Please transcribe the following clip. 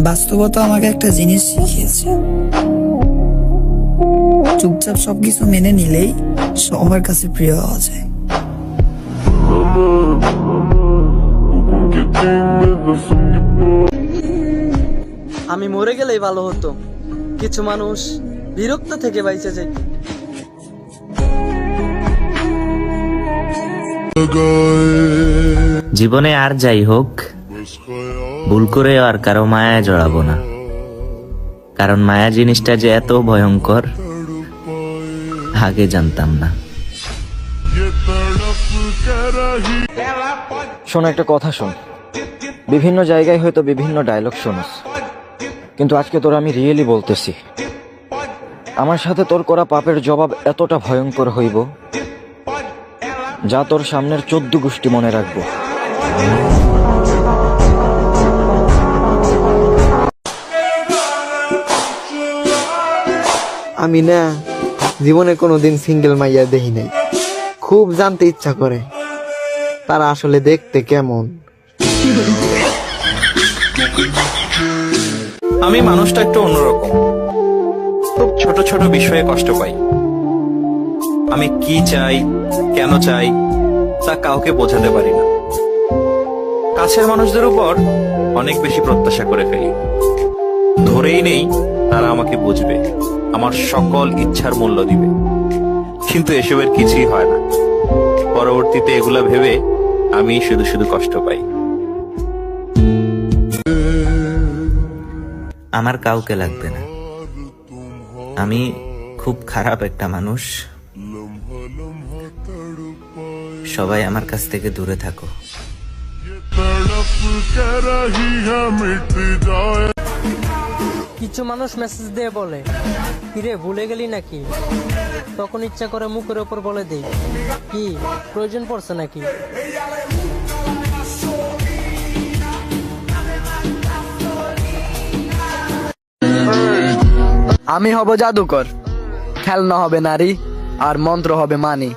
বাস্তবতা আমাকে একটা জিনিস শিখিয়েছে, চুপচাপ সবকিছু মেনে নিলেই সবার কাছে প্রিয় হওয়া যায়। আমি মরে গেলেই ভালো হতো, কিছু মানুষ বিরক্ত থেকে বাইচে যায়। জীবনে আর যাই হোক, ভুল করে আর কারো মায়ায় জড়াবো না, কারণ মায়া জিনিসটা যে এত ভয়ঙ্কর আগে জানতাম না। শোন, একটা কথা শোন। বিভিন্ন জায়গায় হয়তো বিভিন্ন ডায়লগ শোনস, কিন্তু আজকে তোর আমি রিয়েলি বলতেছি, আমার সাথে তোর করা পাপের জবাব এতটা ভয়ঙ্কর হইব যা তোর সামনের 14 গোষ্ঠী মনে রাখবো। আমি না জীবনে কোনোদিন সিঙ্গেল মাইয়া দেখি নাই। খুব জানতে ইচ্ছা করে তারা আসলে দেখতে কেমন। আমি মানুষটা একটু অন্যরকম, খুব ছোট ছোট বিষয়ে কষ্ট পাই। আমি কি চাই, কেন চাই তা কাউকে বোঝাতে পারি না। কাছের মানুষদের উপর অনেক বেশি প্রত্যাশা করে ফেলি, ধরেই নেই তারা আমাকে বুঝবে, আমার সকল ইচ্ছার মূল্য দিবে, কিন্তু এসবের কিছুই হয় না। পরবর্তীতে এগুলা ভেবে আমি শুধু শুধু কষ্ট পাই। আমার কাউকে লাগবে না, আমি খুব খারাপ একটা মানুষ, সবাই আমার কাছ থেকে দূরে থাকো। কিছু মানুষ মেসেজ দিয়ে বলে, কিরে ভুলে গেলি নাকি? তখন ইচ্ছা করে মুখের ওপর বলে দেই, কি প্রয়োজন পড়ছে নাকি? আমি হব জাদুকর, খেলনা হবে নারী আর মন্ত্র হবে মানি।